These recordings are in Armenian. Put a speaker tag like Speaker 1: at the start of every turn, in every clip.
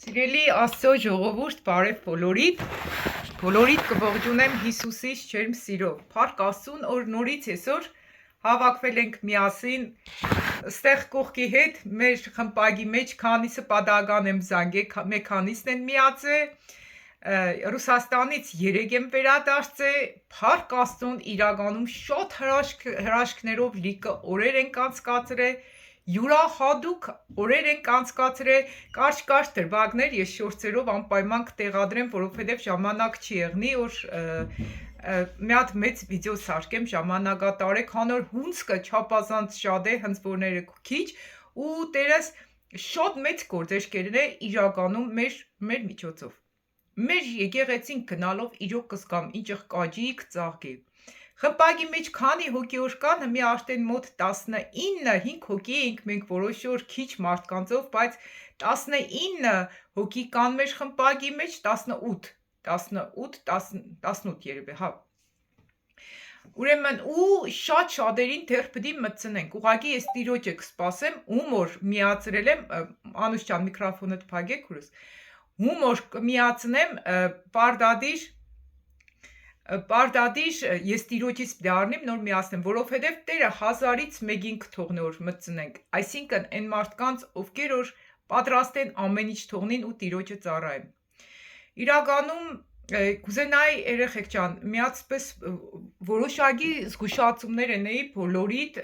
Speaker 1: Սիրելի Աստծո ժողովուրդ, բարև բոլորիդ կողջունեմ Հիսուսից ջերմ սիրով։ Փառք Աստծուն, որ նորից այսօր հավաքվել ենք միասին ստեղ կողքի հետ մեր խմբագի մեջ, քանիսը պատահական եմ զանգել, մեկ քանիսն են միացել, Ռուսաստանից 3 եմ վերադարձել, փառք Աստծուն, իրականում շատ հրաշքներով լիքը օրեր ենք անցկացրել, յուրահատուկ օրեր ենք անցկացրել, կարճ դրվագներ ես շորցերով անպայման կտեղադրեմ, որովհետև ժամանակ չի եղնի, որ մի հատ մեծ վիդեո սարքեմ ժամանակատարեք, հանոր հունցքը չափազանց շատ է, հնձվորները քիչ, ու տերս շատ մեծ գործեր է իրականում մեր միջոցով։ Մեր եկեղեցին գնալով իրոք կզգամ ինչ կաջի կծաղկի։ Խմբագի մեջ քանի հոգիոր կան, հիմա արդեն մոտ 5 հոգի ենք մենք որոշ օր քիչ մարդկանցով, բայց 19 հոգի կան մեր խմբագի մեջ, 18 երևի, հա։ Ուրեմն ու շատերին դեռ պետք է մտցնենք։ Ուղղակի ես տիրոջը կսպասեմ, ումոր միացրել եմ, Անուշ ջան, միկրոֆոնդ փակեք քուրս։ Հումոր կմիացնեմ Պարդադիր ես տիրոջից դառնեմ նոր միացնեմ, որովհետև Տերը 1000-ից մեկին կթողնի որ մտցնենք, այսինքն այն մարդկանց, ովքեր որ պատրաստ են ամեն ինչ թողնին ու տիրոջը ծառայեն։ Իրականում կուզենայի երեխեք ջան, միացպես որոշակի զգուշացումներ ունեի բոլորիդ,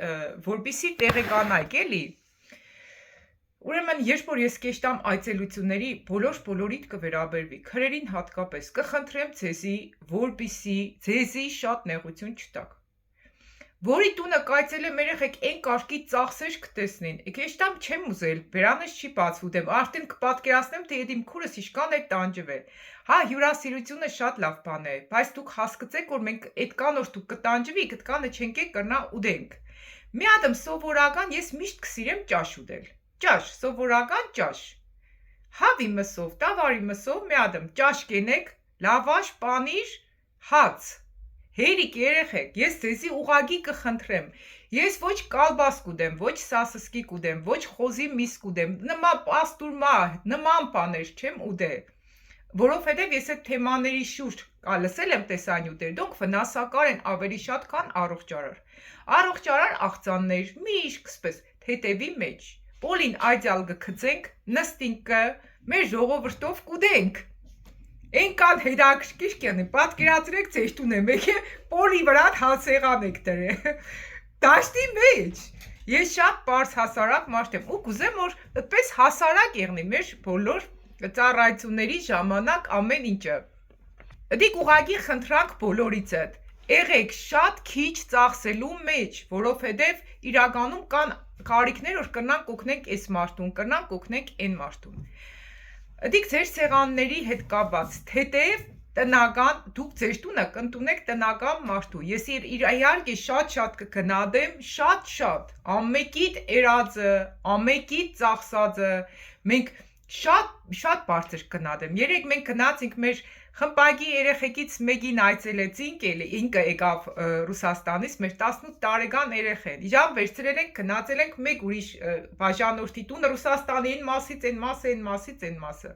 Speaker 1: որպեսզի տեղեկանայք, էլի։ Ուրեմն երբ որ ես կեշտամ այցելությունների, բոլորիդ կվերաբերվի, քրերին հատկապես, կխնդրեմ ձեզի, որպեսզի ձեզի շատ նեղություն չտաք։ Որի տունը կայցելեմ երեխեք այն կարգի ծախսեր կտեսնին, կեշտամ չեմ ուզել, բերանս չի բացվուտեմ, արդեն կպատկերացնեմ, թե իմ քուրս իշքան է տանջվել։ Հա, հյուրասիրությունը շատ լավ բան է, բայց դուք հասկացեք, որ մենք այդքան որ դուք կտանջվի, այդքանը չենք կրնա ուտենք։ Մի հատ սովորական ես միշտ կսիրեմ ճաշ ուտել։ Ճաշ, սովորական ճաշ։ Հավի մսով, տավարի մսով մի հատ ճաշ կենեք, լավաշ, պանիր, հաց։ Հերիք երեխեք, ես ձեզի ուղագի կխնդրեմ։ Ես ոչ կալբաս կուտեմ, ոչ սասսկի կուտեմ, ոչ խոզի միս կուտեմ, նման պաստուրմա, նման բաներ չեմ ուտել։ Որովհետև ես այդ թեմաների շուրջ լսել եմ տեսանյութեր, դոնք վնասակար են ավելի շատ, քան առողջարար։ Առողջարար աղցաններ, միշտ կսպես թեթևի մեջ։ Պոլին այդյալ գծենք, նստինքը, մեր ժողովրդով կուտենք։ Ենքան հետաքրքիր կենի, պատկերացրեք ձեր տունը, մեկ է պոլի վրա հացեղան եք դրել։ Դաշտի մեջ։ Ես շատ պարզ հասարակ մարդ եմ, ու կուզեմ որ այդպես հասարակ եղնի մեր բոլոր ծառայությունների ժամանակ ամեն ինչը։ Դիք ուղղակի խնդրանք բոլորիցդ։ Եղեք շատ քիչ ծախսելու մեջ, որովհետև իրականում կան կարիքներ, որ կրնանք օգնենք այս մարդուն, կրնանք օգնենք այն մարդուն։ Դիք ձեր սեղանների հետ կապված, թեթև տնական, դուք ձեր տունը կընդունեք տնական մարդու։ Ես իհարկե շատ կգնադեմ, շատ, ամեկիդ երածը, ամեկիդ ծախսածը, մենք շատ բարձր կգնադեմ։ Երեք մենք գնացինք մեր խմբագի երեխեքից մեկին այցելեցինք, ինքը եկավ Ռուսաստանից, մեր 18 տարեկան երեխեն։ Իջան վերցրել ենք, գնացել ենք մեկ ուրիշ բաժանորդի տուն, Ռուսաստանի այն մասը։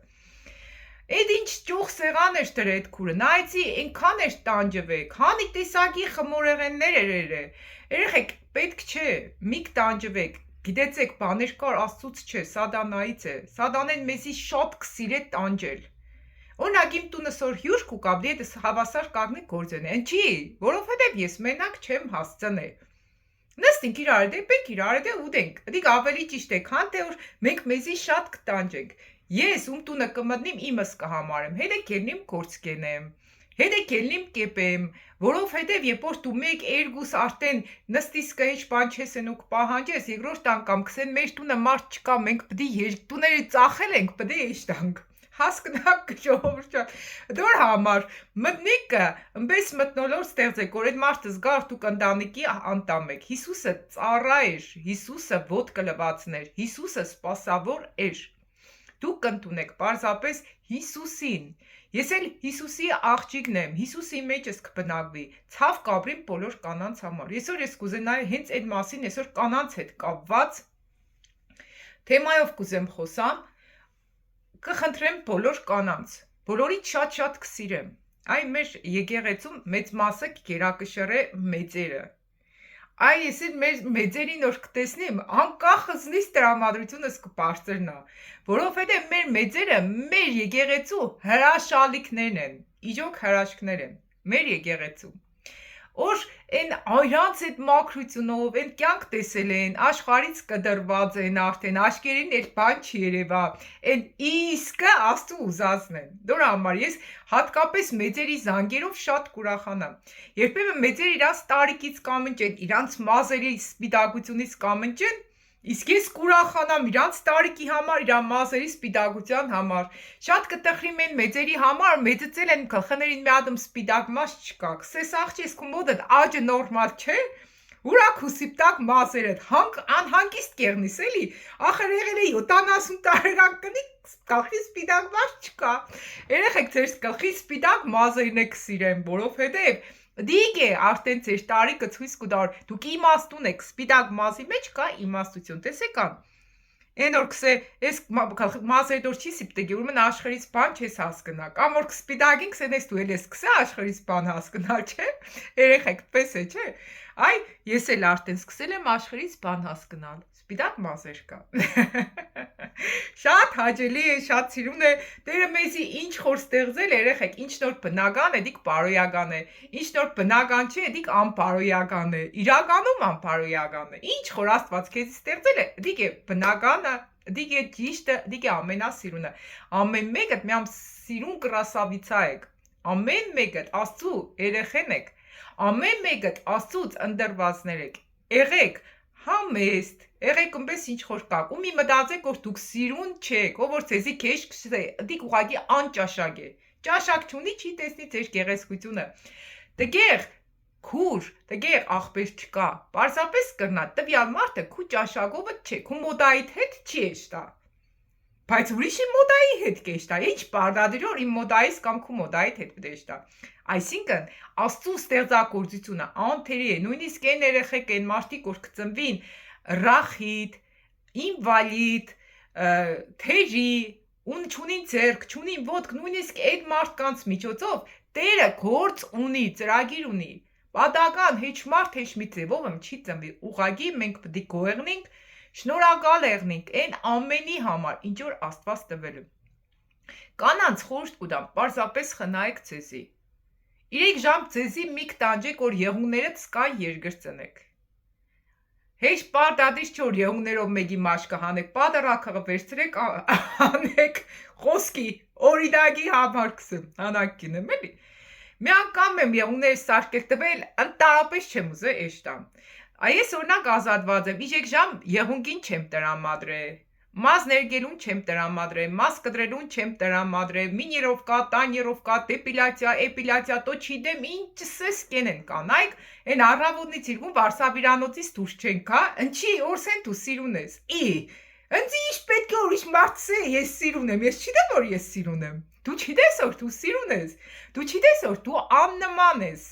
Speaker 1: Այդ ինչ ճոխ սեղան էր դրել այդ քուրը, նայեցի այնքան էր տանջվեք, հանի տեսակի խմորեղեններ էր։ Երեխեք, պետք չէ, մի տանջվեք, գիտեցեք, բաներ կար Աստծուց չէ, սատանայից է, սատանեն մեզի շատ կսիրե տանջել։ Օրինակ իմ տունը սոր հյուր կուկավ, դե հավասար կագնի գործեն, են չի, որովհետև ես մենակ չեմ հասցնել։ Նստինք իրար դե ուտենք, դիք ավելի ճիշտ է, քան թե որ մենք մեզի շատ կտանջենք։ Ես ում տունը կմտնիմ, իմս կհամարեմ, հետը կելնիմ գործ կենեմ, հետը կելնիմ կեպեմ, որովհետև երբ որ դու մեկ երկուս արդեն նստիս կհեչ բան չես են ու կպահանջես, երկրորդ անգամ կսեն մեր տունը մարդ չկա, մենք պետք է տուները ծախել ենք, պետք է իշտանք։ Հասկնակ ժողովուրդ, դոր համար մտնիկը ըմպես մտնոլոր ստեղծեք, որ այդ մարդը զգար դուք ընտանիքի անդամ եք, Հիսուսը ծառա էր, Հիսուսը ոտքը լվացներ, Հիսուսը սպասավոր էր, դուք կընդունեք պարզապես Հիսուսին, ես էլ Հիսուսի աղջիկն եմ, Հիսուսի մեջ ես կբնակվի, ցավ կաբրին բոլոր կանանց համար, այսօր ես կուզենայի հենց այդ մասին այսօր կանանց հետ կապված թեմայով կուզեմ խոսամ, կխնդրեմ բոլոր կանանց, բոլորից շատ կսիրեմ, այ մեր եկեղեցում մեծ մասը կերակշռե մեծերը, այ ես էլ մեր մեծերին որ կտեսնեմ, անկախ ըզնից տրամադրությունս կպարծրնա, որովհետև մեր մեծերը մեր եկեղեցու հրաշալիքներն են, իջոք հրաշքներ են, մեր եկեղեցու, որ են իրանց այդ մաքրությունով, են կյանք տեսել են, աշխարից կդրված են արդեն, աշկերին էլ բան չի երևա, են իսկը Աստծու ուզածն են, դրա համար ես հատկապես մեծերի զանգերով շատ կուրախանամ, երբեմն մեծերը իրանց տարիքից կամնջեն, իրանց մազերի սպիտակությունից կամնջեն, իսկ ես կուրախանամ իրանց տարիքի համար, իրան մազերի սպիտակության համար, շատ կտխրիմ են մեծերի համար, մեծացել են գլխներին մի ադմ սպիտակ մազ չկա, կսես աղջ ես կումոդդ աջը նորմալ չէ, ուրակ ու սպիտակ մազերդ, անհանգիստ կեղնիս էլի, ախր եղել է 70 տարեկան կնի, գլխի սպիտակ մազ չկա, երեխեք ձեր գլխի սպիտակ մազերն եք սիրեմ, որովհետև դիգ է արդեն ձեր տարիքը ցույց կտար, դուք իմաստուն եք, սպիտակ մազի մեջ կա իմաստություն, տեսեք ան, են որ կսե, ես մազերդ որ չի սիպտեգի, ուրմն աշխարից բան չես հասկնա, կամ որ կսպիտագին կսեն ես դու էլ ես կսե աշխարից բան հասկնալ, չէ, երեխեք պես է, չէ, այ ես էլ արդեն սկսել եմ աշխարից բան հասկնալ, սպիտակ մազեր կա, շատ հաճելի է, շատ սիրուն է, Տերը մեզի ինչ խոր ստեղծել երեխեք, ինչ նոր բնական է, դիք պարոյական է, ինչ նոր բնական չի, դիք անպարոյական է, իրականում անպարոյական է, ինչ խոր Աստված քեզի ստեղծել է, դիք է բնականը, դիք է ճիշտը, դիք է ամենասիրունը, ամեն մեկդ միամ սիրուն կրասավիցա եք, ամեն մեկդ Աստծու երեխեն եք, ամեն մեկդ Աստծուց ընդրվածներ եք, եղեք համեստ, եղեք ըմպես ինչ խոր կակ, ու մի մտածեք, որ դուք սիրուն չեք, ով որ ձեզի քեշ կսե, դիք ուղղակի անճաշակ է, ճաշակ չունի, չի տեսնի ձեր գեղեցկությունը, տգեղ, քուր, տգեղ աղբեր չկա, պարզապես կրնա, տվյալ մարդը քու ճաշակովը չէ, քու մոդայիդ հետ չի էշտա, բայց ուրիշի մոդայի հետ կեշտա, ինչ պարդադրի որ իմ մոդայիս կամ քու մոդայիդ հետ կդեշտա, այսինքն Աստծու ստեղծագործությունը անթերի է, նույնիսկ այն երեխեք են մարդիկ որ կծնվին ռախիտ, ինվալիդ, թեժի, ուն չունին ձերք, չունին ոտք, նույնիսկ այդ մարդկանց միջոցով Տերը գործ ունի, ծրագիր ունի, պատական հեչ մարդ հեչ մի ձևով չի ծնվի, ուղղակի մենք պետք է գոհեղնենք, շնորհակալ եղնենք այն ամենի համար, ինչ որ Աստված տվել է։ Կանանց խորհուրդ կտամ, պարզապես խնայեք ձեզի։ 3 ժամ ձեզի մի կտանջեք, որ եղուններդ կան երկր ծնեք։ Հեչ պարտադիր չէ որ եղուններով մեկի մաշկը հանեք, պատառակը վերցրեք, անեք խոսքի, օրինակի համար կսեմ, հանակ կինեմ էլի։ Մի անգամ եմ եղուններս սարքել տվել, ընդհանրապես չեմ ուզել էշտամ։ Այս օրինակ ազատված եմ, իջեք ժամ եղունգին չեմ տրամադրել, մազ ներգելուն չեմ տրամադրել, մազ կտրելուն չեմ տրամադրել, մինիրովկա, տանիրովկա, էպիլյացիա, տո չիդեմ, ինչ սես կենեն կանայք, են առավոտնից իրգուն վարսավիրանոցից դուրս չենք, հա, ընչի, օրսեն դու սիրուն ես, ընձի ինչ պետք է ուրիշ մարդ սե, ես սիրուն եմ, ես չիդեմ որ ես սիրուն եմ, դու չիդես որ դու սիրուն ես, դու չիդես որ դու աննման ես,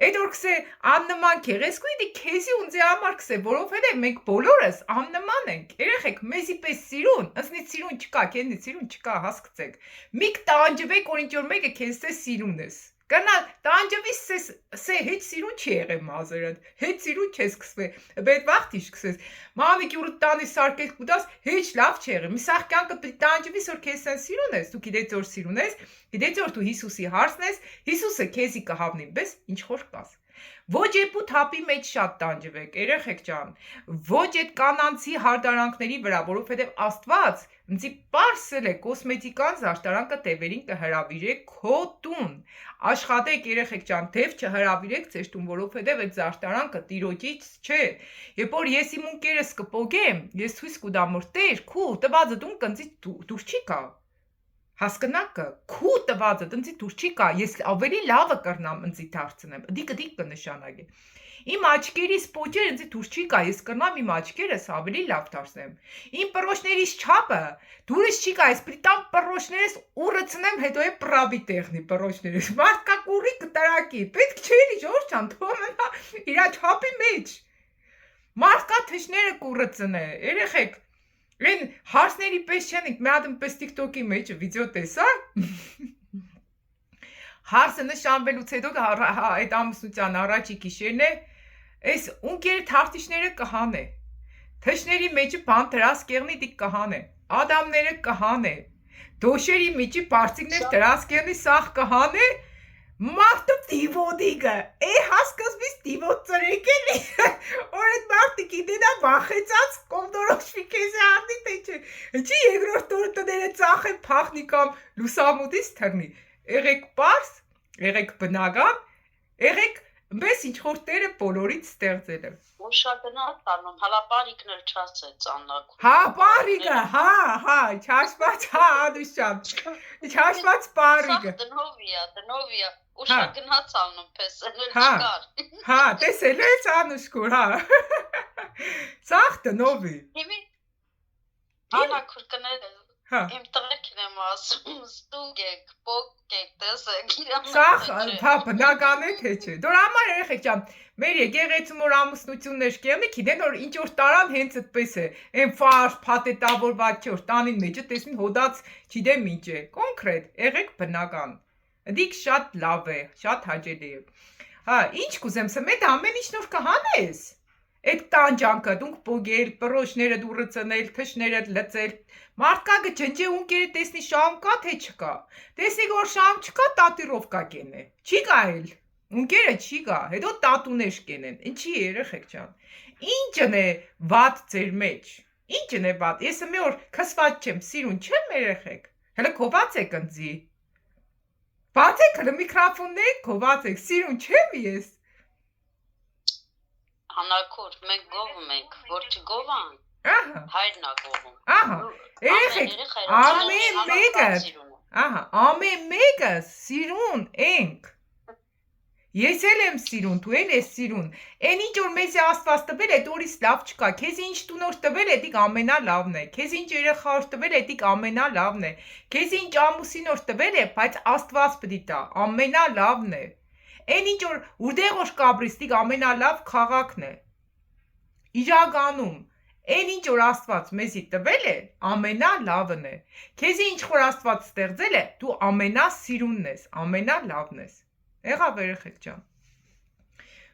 Speaker 1: Այդ որ կսե աննման քեղեսկույն դի քեզի ունձի համար կսե, որովհետև մենք բոլորս աննման ենք, երեխեք մեզի պես սիրուն, ընձնից սիրուն չկա, քեզնից սիրուն չկա, հասկացեք, մի կտանջվեք, որ ինչ որ մեկը քեզ սե սիրուն ես, կնա տանջվի սե հեչ սիրուն չի եղել մազերդ, հեչ սիրուն չես կսվե, բեդ վաղթիշ կսես, մամիկ ուրդ տանի սարկես կուտաս, հեչ լավ չի եղել, մի սաղ կյանքը տանջվի որ քեզ սեն սիրուն ես, դու գիտես որ սիրուն ես, գիտես որ դու Հիսուսի հարսն ես, Հիսուսը քեզի կհավնի, բես ինչ խոր կաս, ոչ եպու թապի մեջ շատ տանջվեք, երեխեք ջան, ոչ այդ կանանցի հարդարանքների վրա, որովհետև Աստված ինձի պարսել է կոսմետիկան զարդարանքը տևերին կհրավիրեք քո տուն, աշխատեք երեխեք ջան, թև չհրավիրեք ձեր տուն, որովհետև այդ զարդարանքը տիրոջից չէ, երբ որ ես իմ ունկերս կպոգեմ, ես ցույց կտամ որ Տեր, քու տվածը տուն կնձի դուր չի գա, հասկնակը, քու տվածը տնձի դուր չի կա, ես ավելի լավը կրնամ ընձի դարձնեմ, դիք կնշանագի, իմ աչկերիս պոճեր ընձի դուր չի կա, ես կրնամ իմ աչկերս ավելի լավ դարձնեմ, իմ պրոշներիս չապը, դուրս չի կա, ես պրիտամ պրոշներս ուրըցնեմ, հետո է պրաբի տեղնի պրոշներս, մարդկա կուրի կտրակի, պետք չերի ժորջ ան, թո մնա իրա չապի մեջ, մարդկա թշները կուրըցնե, երեխեք, Այն հարցների պես չենք, մի հատ պես TikTok-ի մեջ վիդեո տեսա։ Հարցը նշանվելուց հետո այդ ամուսնության առաջի գիշերն է, այս ունկերը թարտիչները կհանե։ Թշների մեջը բան դրասկեղնի դիք կհանե։ Ադամները կհանե։ Դոշերի մեջի բարձիկներ դրասկեղնի սաղ կհանե։ Մարդը դիվոդիգը, հասկզվից դիվոդ ծրեք էլի, որ այդ մարդիկ իդենա վախեցած կոմդորոշվի կեզ է արդի թե չէ, չի երկրորդ տորը տները ծախ է պախնի կամ լուսամուտից թրնի, եղեք պարս, եղեք բնագան, եղեք մեզ ինչ-որ տերը բոլորից ստեղծել է։
Speaker 2: Ուշագնատ անում, հալա պարիկն էլ չասեց աննակ։
Speaker 1: Հա, պարիկը, չաշված, ադուշան, չաշված պարիկը։
Speaker 2: Դնովիա, ուշագնած անում պեսել էլ չկար։
Speaker 1: Տեսել ես անուշկուր, Սաղ դնովի։
Speaker 2: Անաքուր կները, իմ տղերքին եմ ասում, ստուգ եք, պոկ եք, տեսեք,
Speaker 1: Սաղ, բնական է թե չէ, դոր համար երեխեք ճամ, մեր եկեղեցում որ ամուսնություններ կեղնի, գիտեն որ ինչ որ տարան հենց այդպես է, այն ֆարշ, փաթեթավորված չէ, որ տանին մեջը տեսնին հոդած չիդեմ ինչ է, կոնկրետ, եղեք բնական, դիք շատ լավ է, շատ հաճելի է, ինչ կուզեմ սմետ ամեն ինչ նոր կհանես, այդ տանջանքը, դունք պոգել, պրոշները դուրը ծնել, թշները լծել, մարդկագը ջնջե ունկերը տեսնի շամ կա թե չկա, տեսնի որ շամ չկա տատիրով կա կենե, չի կա էլ, ունկերը չի կա, հետո տատուներ կենեն, ինչի երեխեք ճան, ինչն է վատ ձեր մեջ, ինչն է վատ, ես մի որ քսված չեմ, սիրուն չեմ երեխեք, հələ կոված եք ընձի, բացեք հələ միկրոֆոններ կոված եք, սիրուն չեմ ես,
Speaker 2: Անաքուր, մենք գովում ենք, որ չգովան, հայրն ա գովում,
Speaker 1: երեխեք, ամեն մեկը սիրուն ենք, ես էլ եմ սիրուն, դու էլ ես սիրուն, են ինչ որ մեզի աստված տվել է, դորից լավ չկա, քեզ ինչ տունոր տվել է, դիք ամենալավն է, քեզ ինչ երեխա տվել է, դիք ամենալավն է, քեզ ինչ ամուսինոր տվել է, բայց աստված պիտի տա, ամենալավն է, են ինչ որ ուրդեղ որ կաբրիս, դիք ամենալավ քաղաքն է, իրականում, Այն ինչ որ Աստված մեզի տվել է, ամենալավն է։ Քեզի ինչ որ Աստված ստեղծել է, դու ամենասիրունն ես, ամենալավն ես։ Եղավ երեխեք ջան։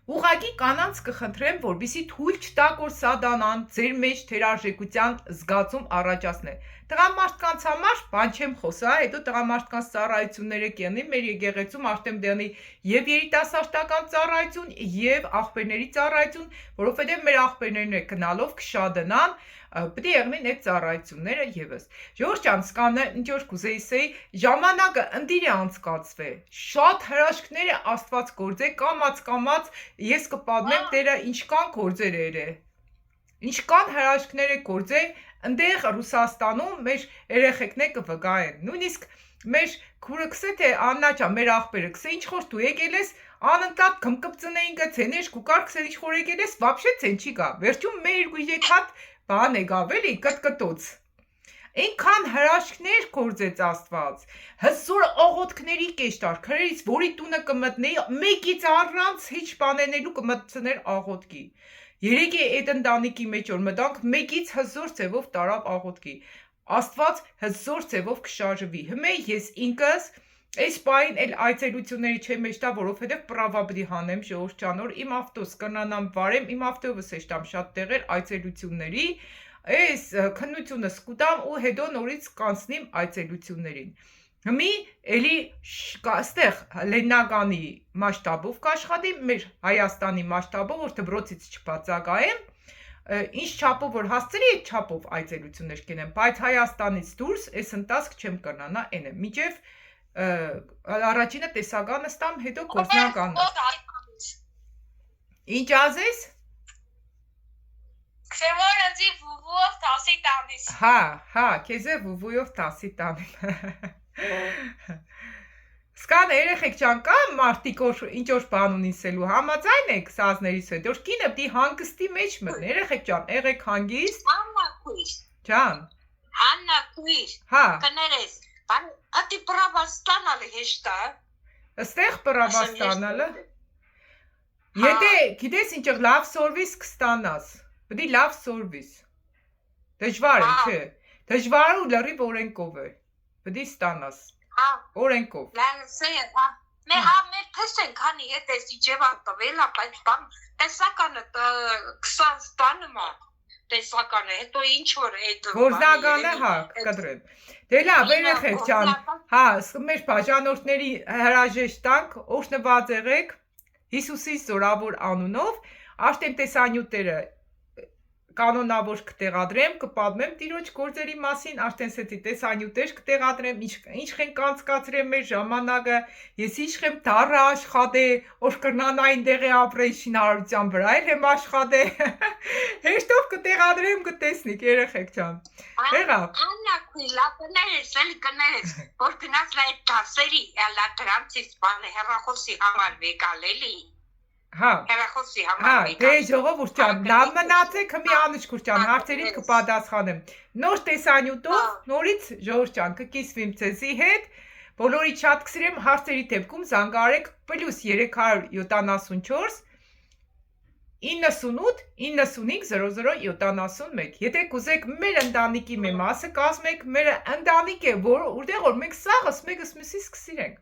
Speaker 1: Ուղղակի կանանց կխնդրեմ, որպեսզի թույլ չտաք, որ սատանան ձեր մեջ թերարժեքության զգացում առաջացնի։ Տղամարդկանց համար բան չեմ խոսա, հետո տղամարդկանց ծառայությունները կենի մեր եկեղեցում Արտեմդյանի եւ երիտասարդական ծառայություն եւ աղբերների ծառայություն, որովհետեւ մեր աղբերներն է գնալով կշադանան, պետք է եղնեն այդ ծառայությունները եւս։ Ժորժ ջան, սկանը ինչ որ կուզեի ժամանակը ընդիր է անցկացվե։ Շատ հրաշքներ է Աստված գործե, կամած ես կպատմեմ Տերը ինչքան գործեր է։ Ինչքան հրաշքներ է գործե, ընդեղ Ռուսաստանում մեր երեխեքներ կվգայեն։ Նույնիսկ մեր քուրը կսե թե Աննա ջան, մեր աղբերը կսե ինչ որ դու եկել ես, անընդհատ կմկպծնեին գցենեշ կուկար կսեն ինչ որ եկել ես, вообще ցեն չի գա։ Վերջում մեր 2-3 հատ բան է գավելի կտկտոց։ Այնքան հրաշքներ գործեց Աստված։ Հզոր աղոթքների կեշտար, քրերից որի տունը կմտնեի, մեկից առանց հիչ բանենելու կմտցներ աղոթքի։ Երեք է այդ ընտանիքի մեջ որ մտանք, մեկից հզոր ձևով տարավ աղոթքի։ Աստված հզոր ձևով կշարժվի։ Հիմա ես ինքս այս պայն էլ այցելությունների չեմ մեջտա, որովհետև պրավաբդի հանեմ ժողովուրդ ջան, որ իմ ավտոս կնանամ վարեմ, իմ ավտովս էշտամ շատ տեղեր այցելությունների, այս քննությունը սկուտամ ու հետո նորից կանցնիմ այցելություններին։ Հիմի էլի ստեղ Լեննագանի մասշտաբով կաշխատի, մեր Հայաստանի մասշտաբով, որ դբրոցից չբացակայեմ, ինչ չափով որ հասցրի այդ չափով այցելություններ կենեմ, բայց Հայաստանից դուրս այս ընթացք չեմ կրնանա այնը, միջև առաջինը տեսականը ստամ, հետո գործնականը։ Ինչ ասես։
Speaker 3: Քսևոր ընձի վուվով տասի տանիս։
Speaker 1: Հա, քեզ է վուվույով տասի տանին։ Սկան երեխեք ջան կա մարդիկ ինչ որ բան ունիսելու համաձայն եք սազներից հետ, որ կինը պիտի հանգստի մեջ մտնի, երեխեք ջան, եղեք հանգիստ։
Speaker 3: Աննա քույր։
Speaker 1: Ջան։
Speaker 3: Աննա քույր։
Speaker 1: Հա։
Speaker 3: Կներես։ Ատի պրավաստանալը հեշտ է։
Speaker 1: Աստեղ պրավաստանալը։ Եթե գիտես ինչ լավ սորվիս կստանաս, պետք է լավ սորվիս։ Դժվար է, չէ։ Դժվար ու լրիվ օրենքով է։ Պետք է ստանաս։
Speaker 3: Հա,
Speaker 1: Օրենքով։
Speaker 3: լալսեյ, հա։ Մեր հա մեր տեսեն քանի հետ էս իջևա տվել, բայց բան տեսականը 20 տանը տեսականը, հետո ինչ որ այդ
Speaker 1: Գործնականը հա, կտրեմ։ Դե լավ, երեխեք ջան, հա, մեր բաժանորդների հրաժեշտ տանք, օշնված եղեք Հիսուսի զորավոր անունով, աշտեմ տեսանյութերը կանոնավոր կտեղադրեմ, կպատմեմ տիրոջ գործերի մասին, աշտենսեցի տեսանյութեր կտեղադրեմ, ինչ ենք անցկացրել մեր ժամանակը, ես ինչ եմ դառը աշխատե, որ կրնանային դեղի ապրեի շինարարության վրա, էլ եմ աշխատե, հեշտով կտեղադրեմ, կտեսնիք, երեխեք ջան, եղավ։
Speaker 3: Աննա քույլա կներես, էլի կներես, որ գնաց այդ դասերի, ելա դրանցից բանը հեռախոսի համար վեկալ էլի։
Speaker 1: Հա,
Speaker 3: Հեռախոսի
Speaker 1: հա,
Speaker 3: համար
Speaker 1: դե
Speaker 3: վեկալ։
Speaker 1: ժողովուրդ ջան, լավ մնացեք, հմի անուշկուր ջան, հարցերին կպատասխանեմ։ Նոր տեսանյութով, նորից ժողովուրդ ջան, կկիսվիմ ձեզի հետ, բոլորի շատ կսիրեմ, հարցերի դեպքում զանգահարեք +374 98 95 0071։ Եթե կուզեք մեր ընտանիքի մի մասը կազմեք, մեր ընտանիք է, որտեղ որ մենք սաղս մեկս մյուսից կսիրենք։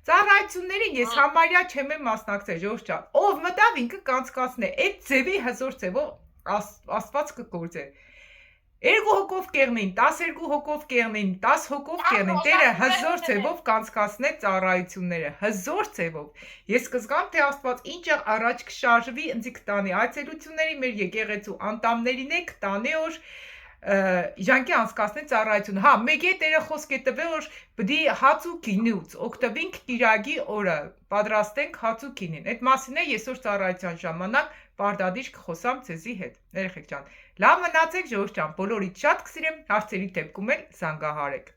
Speaker 1: Ծառայություններին ես համարյա չեմ մասնակցել, ժողովուրդ ջան, ով մտավ ինքը կանցկացնե, այդ ձևի հզոր ձևով Աստված կգործե։ 2 հոգով կեղնին, 12 հոգով կեղնին, 10 հոգով կեղնին, Տերը հզոր ձևով կանցկացնե ծառայությունները, հզոր ձևով։ Ես կզգամ, թե Աստված ինչ առաջ կշարժվի, ինձ կտանի այցելությունների, մեր եկեղեցու անդամներին է կտանի որ իրանքի անցկացնի ծառայություն։ Հա, մեկ է Տերը խոսք է տվել, որ պիտի հաց ու գինուց օգտվենք կիրակի օրը, պատրաստենք հաց ու գինին։ Այդ մասին է այսօր ծառայության ժամանակ պարտադիր կխոսամ ձեզի հետ։ Երեխեք ջան, լավ մնացեք ժողովուրդ ջան, բոլորիդ շատ կսիրեմ, հարցերի դեպքում էլ զանգահարեք։